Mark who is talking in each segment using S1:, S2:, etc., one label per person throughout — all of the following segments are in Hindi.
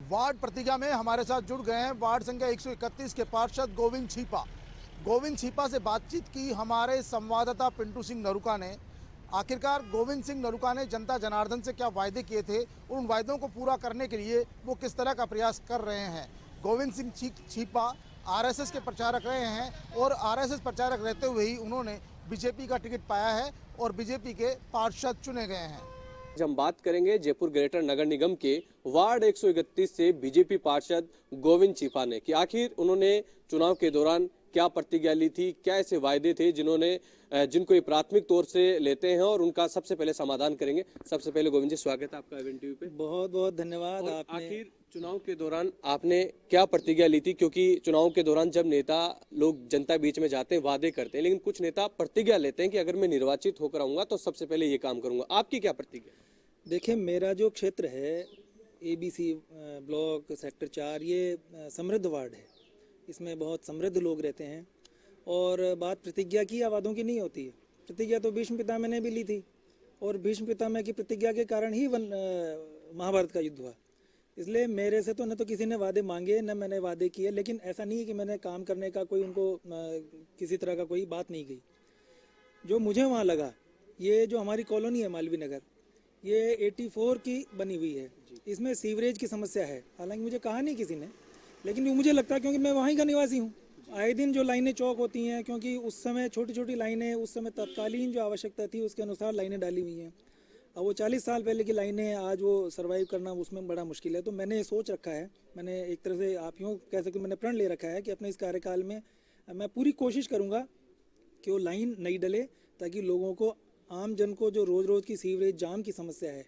S1: वार्ड प्रतिज्ञा में हमारे साथ जुड़ गए हैं वार्ड संख्या 131 के पार्षद गोविंद छीपा। गोविंद छीपा से बातचीत की हमारे संवाददाता पिंटू सिंह नरूका ने। आखिरकार गोविंद सिंह नरूका ने जनता जनार्दन से क्या वायदे किए थे, उन वायदों को पूरा करने के लिए वो किस तरह का प्रयास कर रहे हैं। गोविंद सिंह छीपा आरएसएस के प्रचारक रहे हैं और आरएसएस प्रचारक रहते हुए ही उन्होंने बीजेपी का टिकट पाया है और बीजेपी के पार्षद चुने गए हैं।
S2: हम बात करेंगे जयपुर ग्रेटर नगर निगम के वार्ड 131 से बीजेपी पार्षद गोविंद छीपा ने कि आखिर उन्होंने चुनाव के दौरान क्या प्रतिज्ञा ली थी, क्या ऐसे वायदे थे जिनको ये प्राथमिक तौर से लेते हैं और उनका सबसे पहले समाधान करेंगे। सबसे पहले गोविंद जी, स्वागत है आपका एवन टीवी पे।
S3: बहुत बहुत धन्यवाद। आपने
S2: आखिर चुनाव के दौरान आपने क्या प्रतिज्ञा ली थी, क्योंकि चुनाव के दौरान जब नेता लोग जनता बीच में जाते हैं वादे करते हैं, लेकिन कुछ नेता प्रतिज्ञा लेते हैं कि अगर मैं निर्वाचित होकर आऊंगा तो सबसे पहले ये काम करूंगा। आपकी क्या प्रतिज्ञा?
S3: देखिए, मेरा जो क्षेत्र है एबीसी ब्लॉक सेक्टर 4, ये समृद्ध वार्ड है। इसमें बहुत समृद्ध लोग रहते हैं और बात प्रतिज्ञा की या वादों की नहीं होती है। प्रतिज्ञा तो भीष्म पितामह ने भी ली थी और भीष्म पितामह की प्रतिज्ञा के कारण ही महाभारत का युद्ध हुआ। इसलिए मेरे से तो न तो किसी ने वादे मांगे न मैंने वादे किए, लेकिन ऐसा नहीं है कि मैंने काम करने का कोई उनको किसी तरह का कोई बात नहीं गई। जो मुझे वहाँ लगा, ये जो हमारी कॉलोनी है मालवीय नगर, ये 84 की बनी हुई है। इसमें सीवरेज की समस्या है। हालांकि मुझे कहा नहीं किसी ने, लेकिन मुझे लगता है क्योंकि मैं वहीं का निवासी हूँ। आए दिन जो लाइनें चौक होती हैं, क्योंकि उस समय छोटी छोटी लाइनें, उस समय तत्कालीन जो आवश्यकता थी उसके अनुसार लाइनें डाली हुई हैं। अब वो 40 साल पहले की लाइनें हैं, आज वो सर्वाइव करना उसमें बड़ा मुश्किल है। तो मैंने सोच रखा है, मैंने एक तरह से आप यूँ कह सकते, मैंने प्रण ले रखा है कि अपने इस कार्यकाल में मैं पूरी कोशिश करूँगा कि वो लाइन नहीं डले, ताकि लोगों को, आम जन को जो रोज़ रोज़ की सीवरेज जाम की समस्या है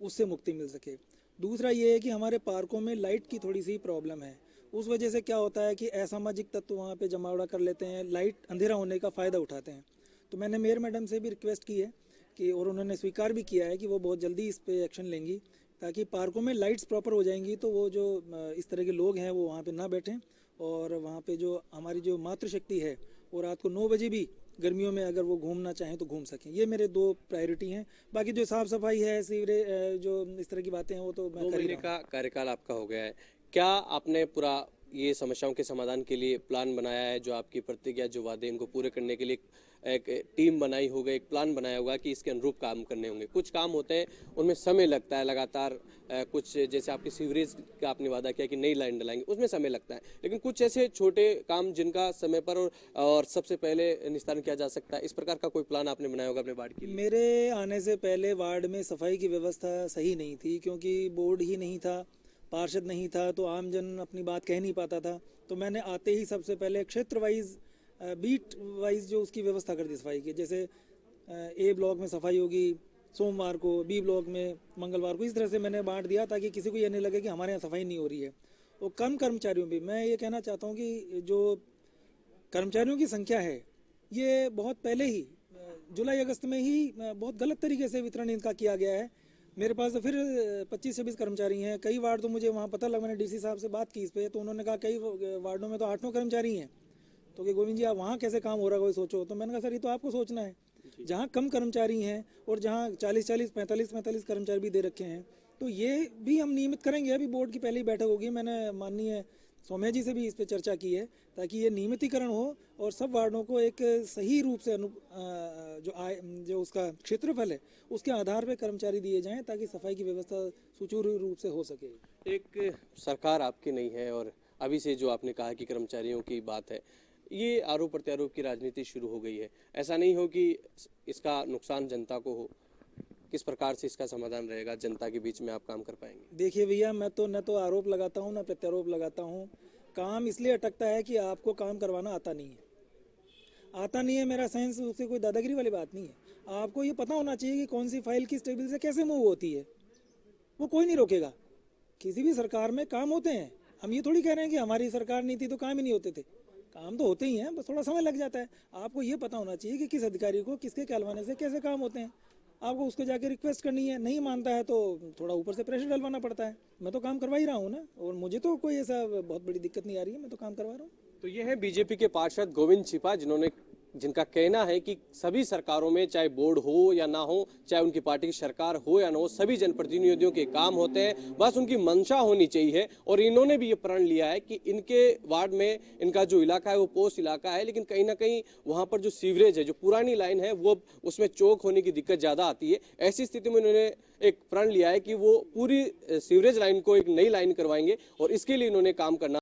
S3: उससे मुक्ति मिल सके। दूसरा ये है कि हमारे पार्कों में लाइट की थोड़ी सी प्रॉब्लम है। उस वजह से क्या होता है कि असामाजिक तत्व वहाँ पे जमावड़ा कर लेते हैं, लाइट अंधेरा होने का फ़ायदा उठाते हैं। तो मैंने मेयर मैडम से भी रिक्वेस्ट की है कि, और उन्होंने स्वीकार भी किया है कि वो बहुत जल्दी इस पे एक्शन लेंगी, ताकि पार्कों में लाइट्स प्रॉपर हो जाएंगी तो वो जो इस तरह के लोग हैं वो वहाँ पे ना बैठें, और वहाँ पे जो हमारी जो मातृशक्ति है वो रात को 9 बजे भी गर्मियों में अगर वो घूमना चाहें तो घूम सकें। ये मेरे 2 प्रायोरिटी हैं। बाकी जो साफ़ सफाई है, सीवरेज, जो इस तरह की बातें हैं, वो तो मैं
S2: 2
S3: कर ही
S2: महीने
S3: रहा हूँ।
S2: का कार्यकाल आपका हो गया है, क्या आपने पूरा ये समस्याओं के समाधान के लिए प्लान बनाया है? जो आपकी प्रतिज्ञा, जो वादे, इनको पूरे करने के लिए एक टीम बनाई होगा, एक प्लान बनाया होगा कि इसके अनुरूप काम करने होंगे। कुछ काम होते हैं उनमें समय लगता है लगातार, कुछ जैसे आपके सीवरेज का आपने वादा किया कि नई लाइन डलाएंगे, उसमें समय लगता है, लेकिन कुछ ऐसे छोटे काम जिनका समय पर और सबसे पहले निस्तारण किया जा सकता है, इस प्रकार का कोई प्लान आपने बनाया होगा अपने वार्ड के लिए?
S3: मेरे आने से पहले वार्ड में सफाई की व्यवस्था सही नहीं थी, क्योंकि बोर्ड ही नहीं था, पार्षद नहीं था, तो आमजन अपनी बात कह नहीं पाता था। तो मैंने आते ही सबसे पहले क्षेत्र वाइज, बीट वाइज जो उसकी व्यवस्था कर दी सफाई की। जैसे ए ब्लॉक में सफाई होगी सोमवार को, बी ब्लॉक में मंगलवार को, इस तरह से मैंने बांट दिया ताकि किसी को ये नहीं लगे कि हमारे यहाँ सफाई नहीं हो रही है। और कम कर्मचारियों भी, मैं ये कहना चाहता हूँ कि जो कर्मचारियों की संख्या है ये बहुत पहले ही जुलाई अगस्त में ही बहुत गलत तरीके से वितरण इनका किया गया है। मेरे पास तो फिर 25-26 कर्मचारी हैं। कई वार्ड तो मुझे वहाँ पता लगा, मैंने डीसी साहब से बात की इस पर, तो उन्होंने कहा कई वार्डों में तो 8-9 कर्मचारी हैं। तो कि गोविंद जी, आप वहाँ कैसे काम हो रहा है कोई सोचो। तो मैंने कहा सर, ये तो आपको सोचना है। जहाँ कम कर्मचारी हैं और जहाँ 40-40, 45-45 कर्मचारी भी दे रखे हैं, तो ये भी हम नियमित करेंगे। अभी बोर्ड की पहली बैठक होगी, मैंने माननीय सौम्या जी से भी इस पर चर्चा की है, ताकि ये नियमितीकरण हो और सब वार्डों को एक सही रूप से जो उसका क्षेत्रफल है उसके आधार पर कर्मचारी दिए जाएं, ताकि सफाई की व्यवस्था सुचारू रूप से हो सके।
S2: एक सरकार आपकी नहीं है और अभी से जो आपने कहा कि कर्मचारियों की बात है, ये आरोप प्रत्यारोप की राजनीति शुरू हो गई है। ऐसा नहीं हो कि इसका नुकसान जनता को हो, किस प्रकार से इसका समाधान रहेगा, जनता के बीच में आप काम कर पाएंगे?
S3: देखिए भैया, मैं तो न तो आरोप लगाता हूँ न प्रत्यारोप लगाता हूँ। काम इसलिए अटकता है कि आपको काम करवाना आता नहीं है। आता नहीं है मेरा सेंस, उससे कोई दादागिरी वाली बात नहीं है। आपको ये पता होना चाहिए कि कौन सी फाइल किस टेबल से कैसे मूव होती है, वो कोई नहीं रोकेगा। किसी भी सरकार में काम होते हैं। हम ये थोड़ी कह रहे हैं कि हमारी सरकार नहीं थी तो काम ही नहीं होते थे। काम तो होते ही हैं, बस थोड़ा समय लग जाता है। आपको ये पता होना चाहिए कि किस अधिकारी को किसके कहलवाने से कैसे काम होते हैं। आपको उसको जाके रिक्वेस्ट करनी है, नहीं मानता है तो थोड़ा ऊपर से प्रेशर डलवाना पड़ता है। मैं तो काम करवा ही रहा हूँ ना, और मुझे तो कोई ऐसा बहुत बड़ी दिक्कत नहीं आ रही है, मैं तो काम करवा रहा हूँ।
S2: तो ये है बीजेपी के पार्षद गोविंद छीपा, जिन्होंने जिनका कहना है कि सभी सरकारों में, चाहे बोर्ड हो या ना हो, चाहे उनकी पार्टी की सरकार हो या ना हो, सभी जनप्रतिनिधियों के काम होते हैं, बस उनकी मंशा होनी चाहिए। और इन्होंने भी ये प्रण लिया है कि इनके वार्ड में इनका जो इलाका है वो पोस्ट इलाका है, लेकिन कहीं ना कहीं वहां पर जो सीवरेज है, जो पुरानी लाइन है, वो उसमें चोक होने की दिक्कत ज्यादा आती है। ऐसी स्थिति में उन्होंने एक प्रण लिया है कि वो पूरी सीवरेज लाइन को एक नई लाइन करवाएंगे और इसके लिए इन्होंने काम करना